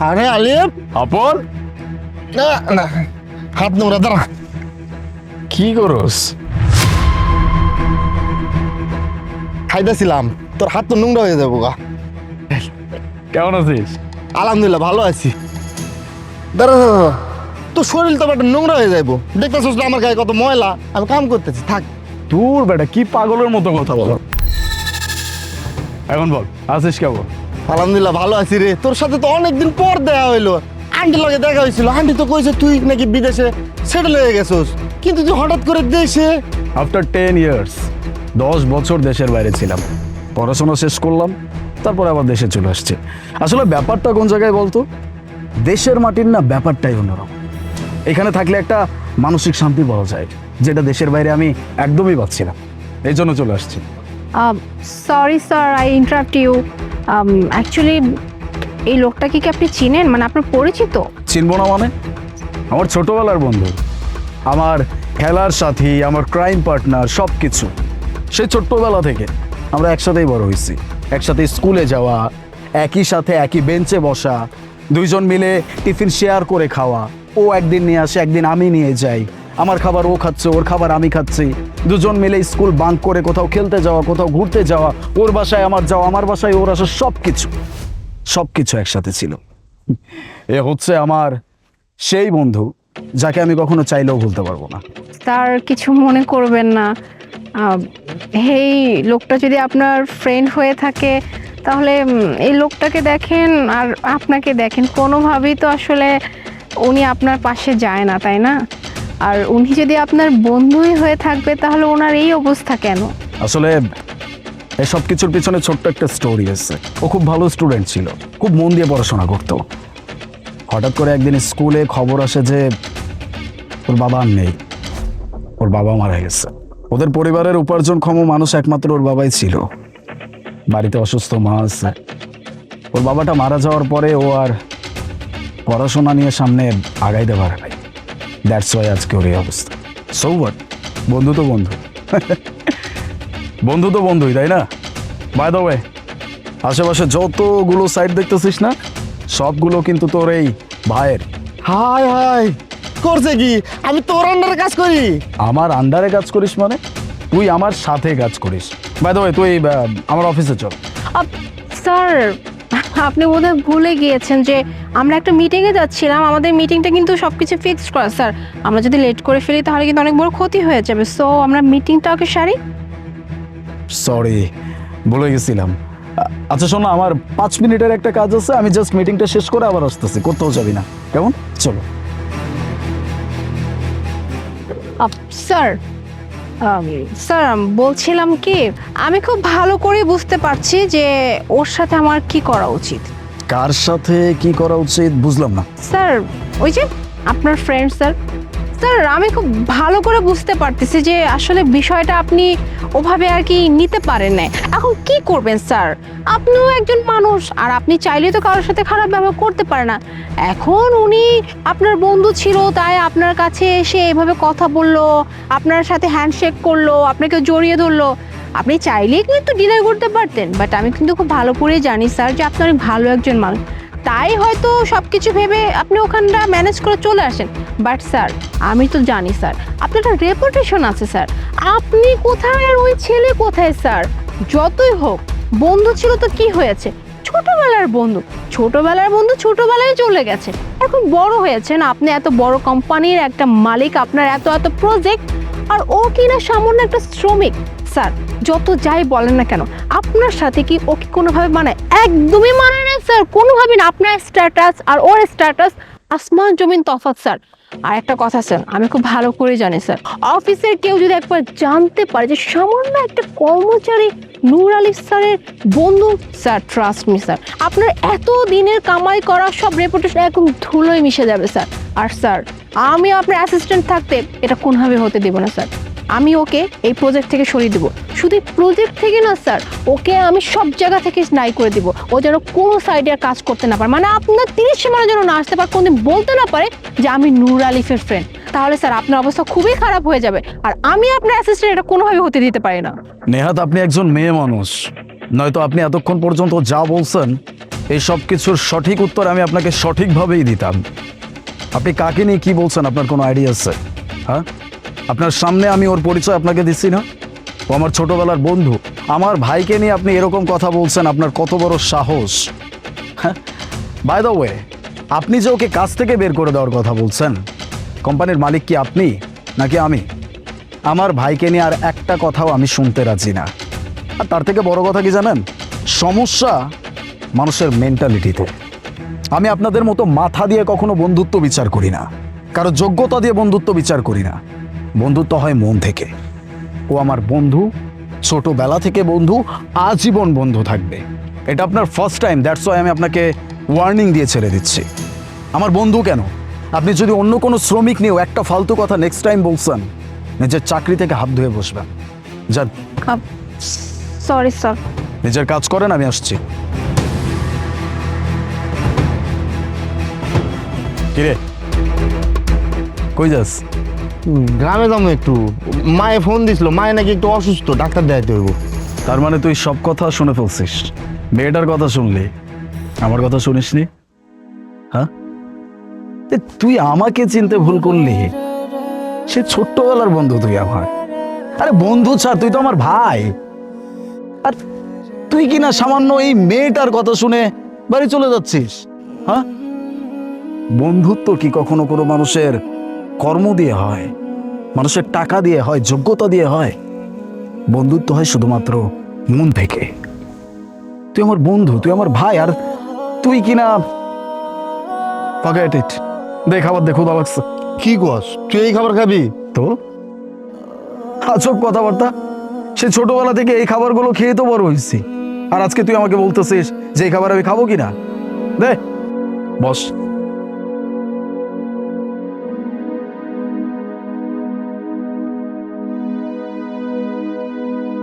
আরে আলিফ, আপন না না, হাত নোংরা, দাঁড়া। কি করস? খাইতেছিলাম, তোর হাত তো নোংরা হয়ে যাবো গা। কেমন আছিস? আলহামদুলিল্লাহ ভালো আছি। দাঁড়া দাঁড়া, তোর শরীর তো একটা নোংরা হয়ে যাবো। দেখতেছিস না আমার গায়ে কত ময়লা, আমি কাম করতেছি, থাক। তোর বেটা কি পাগলের মতো কথা বল। এখন বল আছিস কেমন? আলহামদুলিল্লাহ ভালো আছি রে। তোর সাথে তো অনেকদিন পর দেখা হইলো। আন্টির লগে দেখা হয়েছিল, আন্টি তো কইছে তুই নাকি বিদেশে সেটেল হয়ে গেছিস, কিন্তু তুই হঠাৎ করে দেশে। আফটার 10 ইয়ার্স 10 বছর দেশের বাইরে ছিলাম, পড়াশোনা শেষ করলাম, তারপর আবার দেশে চলে আসছে। আসলে ব্যাপারটা কোন জায়গায় বলতো? দেশের মাটির না ব্যাপারটাই অন্যরকম। এখানে থাকলে একটা মানসিক শান্তি পাওয়া যায়, যেটা দেশের বাইরে আমি একদমই পাচ্ছি না। এই জন্য চলে আসছি। Sorry sir, I interrupt you. Actually এই লোকটাকে কি আপনি চিনেন, মানে আপনার পরিচিত? চিনবো না মানে? আমার ছোটবেলার বন্ধু, আমার খেলার সাথী, আমার ক্রাইম পার্টনার, সব কিছু। সেই ছোট্টবেলা থেকে আমরা একসাথেই বড় হয়েছি, একসাথে স্কুলে যাওয়া, একই সাথে একই বেঞ্চে বসা, দুইজন মিলে টিফিন শেয়ার করে খাওয়া। ও একদিন নিয়ে আসে, একদিন আমি নিয়ে যাই, আমার খাবার ও খাচ্ছে, ওর খাবার আমি খাচ্ছি, দুজন মিলে স্কুল বাঙ্ক করে কোথাও খেলতে যাওয়া, কোথাও ঘুরতে যাওয়া, ওর বাসায় আমার যাওয়া, আমার বাসায় ওর আসা, সব কিছু একসাথে ছিল। এ হচ্ছে আমার সেই বন্ধু যাকে আমি কখনো চাইলেও ভুলতে পারবো না। স্যার কিছু মনে করবেন না। এই লোকটা যদি আপনার ফ্রেন্ড হয়ে থাকে তাহলে এই লোকটাকে দেখেন আর আপনাকে দেখেন, কোনোভাবেই তো আসলে উনি আপনার পাশে যায় না, তাই না? আর উনি যদি আপনার বন্ধুই হয়ে থাকবে তাহলে ওনার এই অবস্থা কেন? আসলে এসব কিছুর পিছনে ছোট্ট একটা স্টোরি আছে। ও খুব ভালো স্টুডেন্ট ছিল, খুব মন দিয়ে পড়াশোনা করতো। হঠাৎ করে একদিন স্কুলে খবর আসে যে ওর বাবা আর নেই, ওর বাবা মারা গেছে। ওদের পরিবারের উপার্জনক্ষম মানুষ একমাত্র ওর বাবাই ছিল। বাড়িতে অসুস্থ মা আছে। ওর বাবাটা মারা যাওয়ার পরে ও আর পড়াশোনা নিয়ে সামনে আগাইতে পারে নাই। দ্যাটস ওয়াই আজকে ওর এই অবস্থা। সো হোয়াট, বন্ধু তো বন্ধু, বন্ধু তো বন্ধুই, তাই না? বাই দ্য ওয়ে, আশেপাশে যতগুলো সাইট দেখতেছিস না, সবগুলো কিন্তু তোর এই ভাইয়ের। হাই হাই, করছে কি? আমি তোর আন্ডারে কাজ করি? আমার আন্ডারে কাজ করিস মানে? তুই আমার সাথে কাজ করিস। বাই দ্য ওয়ে, তুই আমার অফিসে চল। স্যার আপনি বোধহয় ভুলে গিয়েছেন যে আমরা একটা মিটিংয়ে যাচ্ছিলাম। আমাদের মিটিংটা কিন্তু সব কিছু ফিক্সড করা স্যার। আমরা যদি লেট করে ফেলি তাহলে কিন্তু অনেক বড় ক্ষতি হয়ে যাবে। সো আমরা মিটিংটাকে সারি। সরি, ভুলে গেছিলাম। আচ্ছা শোনো, আমার 5 মিনিটের একটা কাজ আছে, আমি জাস্ট মিটিংটা শেষ করে আবার আসতেছি। কোথাও যাবি না, কেমন? চলো। স্যার স্যার বলছিলাম কি, আমি খুব ভালো করে বুঝতে পারছি যে ওর সাথে আমার কি করা উচিত। কার সাথে কি করা উচিত বুঝলাম না। স্যার ওই যে আপনার ফ্রেন্ড স্যার। স্যার আমি খুব ভালো করে বুঝতে পারতেছি যে আসলে বিষয়টা আপনি ওভাবে আর কি নিতে পারেন না। এখন কি করবেন স্যার? আপনিও একজন মানুষ, আর আপনি চাইলে তো কারোর সাথে খারাপ ব্যবহার করতে পারেন না। এখন উনি আপনার বন্ধু ছিল তাই আপনার কাছে এসে এভাবে কথা বললো, আপনার সাথে হ্যান্ডশেক করলো, আপনাকে জড়িয়ে ধরলো। আপনি চাইলেই কিন্তু ডিনাই করতে পারতেন, বাট আমি কিন্তু খুব ভালো করেই জানি স্যার যে আপনি অনেক ভালো একজন মানুষ, তাই হয়তো সব কিছু ভেবে আপনি ওখানটা ম্যানেজ করে চলে আসেন। বাট স্যার আমি তো জানি স্যার আপনার একটা রেপুটেশন আছে স্যার। আপনি কোথায় আর ওই ছেলে কোথায় স্যার? যতই হোক বন্ধু ছিল তো কি হয়েছে, ছোটবেলার বন্ধু, ছোটবেলার বন্ধু ছোটবেলায় চলে গেছে, এখন বড় হয়েছেন, আপনি এত বড় কোম্পানির একটা মালিক, আপনার এত এত প্রজেক্ট, আর ও কিনা সামান্য একটা শ্রমিক। স্যার যত যাই বলেন না কেন, আপনার সাথে কি ও কি কোনোভাবে মানায়? একদমই মানায় না স্যার, কোনোভাবে না। আপনার স্ট্যাটাস আর ওর স্ট্যাটাস আসমান জমিন তফাৎ স্যার। আর একটা কথা স্যার, আমি খুব ভালো করে জানি স্যার, অফিসের কেউ যদি একবার জানতে পারে যে সামান্য একটা কর্মচারী নূর আলী স্যারের বন্ধু, স্যার ট্রাস্ট মি স্যার, আপনার এত দিনের কামাই করা সব রেপুটেশন একদম ধুলোয় মিশে যাবে স্যার। আর স্যার আমি আপনার অ্যাসিস্ট্যান্ট থাকতে এটা কোনোভাবে হতে দেব না স্যার। আমি ওকে এই প্রজেক্ট থেকে সরিয়ে দেবো। শুধু প্রজেক্ট থেকে না স্যার, ওকে আমি সব জায়গা থেকে নাই করে দিব। ও যেন কোনো সাইডে আর কাজ করতে না পারে, মানে আপনার 30 সীমানা যেন না আসতে পারে, কোনদিন বলতে না পারে যে আমি নূর আলিফের ফ্রেন্ড। তাহলে স্যার আপনার অবস্থা খুবই খারাপ হয়ে যাবে, আর আমি আপনার অ্যাসিস্ট্যান্ট এটা কোনোভাবে হতে দিতে পারি না। নেহাত আপনি একজন মেয়ে মানুষ, নয়তো আপনি এতক্ষণ পর্যন্ত যা বলছেন এই সব কিছুর সঠিক উত্তর আমি আপনাকে সঠিকভাবেই দিতাম। আপনি কাকে নিয়ে কি বলছেন, আপনার কোনো আইডিয়া আছে? হ্যাঁ, আপনার সামনে আমি ওর পরিচয় আপনাকে দিচ্ছি না? ও আমার ছোটবেলার বন্ধু। আমার ভাইকে নিয়ে আপনি এরকম কথা বলছেন, আপনার কত বড় সাহস! হ্যাঁ, বাই দ্য ওয়ে, আপনি যে ওকে কাজ থেকে বের করে দেওয়ার কথা বলছেন, কোম্পানির মালিক কি আপনি নাকি আমি? আমার ভাইকে নিয়ে আর একটা কথাও আমি শুনতে রাজি না। আর তার থেকে বড় কথা কি জানেন, সমস্যা মানুষের মেন্টালিটিতে। আমি আপনাদের মতো মাথা দিয়ে কখনো বন্ধুত্ব বিচার করি না, কারো যোগ্যতা দিয়ে বন্ধুত্ব বিচার করি না। বন্ধুত্ব হয় মন থেকে। ও আমার বন্ধু, ছোটবেলা থেকে বন্ধু, আজীবন বন্ধু থাকবে। এটা আপনার ফার্স্ট টাইম, দ্যাটস ওয়াই আমি আপনাকে ওয়ার্নিং দিয়ে ছেড়ে দিচ্ছি। আমার বন্ধু কেন, আপনি যদি অন্য কোনো শ্রমিক নিয়েও একটা ফালতু কথা নেক্সট টাইম বলছেন, নিজের চাকরি থেকে হাত ধুয়ে বসবেন। যান, সরি স্যার। নিজের কাজ করেন, আমি আসছি। কিরে, কই যাস? গ্রামে যাবো একটু, মায়ে ফোন দিছিল, মায়ে নাকি একটু অসুস্থ, ডাক্তার দেখাইতে হইব। তার মানে তুই সব কথা শুনে ফেলছিস? মেয়েটার কথা শুনলি, আমার কথা শুনিসনি? হ্যাঁ, তুই আমাকে চিনতে ভুল করলি। সে ছোট্টবেলার বন্ধু তুই আমার। আরে বন্ধু ছাড়, তুই তো আমার ভাই। আর তুই কি না সামান্য এই মেয়েটার কথা শুনে বাড়ি চলে যাচ্ছিস? হ্যাঁ, বন্ধুত্ব কি কখনো কোনো মানুষের কর্ম দিয়ে হয়, মানুষের টাকা দিয়ে হয়, যোগ্যতা দিয়ে হয়? বন্ধুত্ব হয় শুধুমাত্র মন থেকে। তুই আমার বন্ধু, তুই আমার ভাই, আর তুই কিনা ফরগেট ইট। দে খাবার, দে, ক্ষুধা লাগছে। কি কস, তুই এই খাবার খাবি? তো আজব কথাবার্তা। সে ছোটবেলা থেকে এই খাবারগুলো খেয়ে তো বড় হয়েছি, আর আজকে তুই আমাকে বলতেছিস যে এই খাবার আমি খাবো কিনা? দে বস।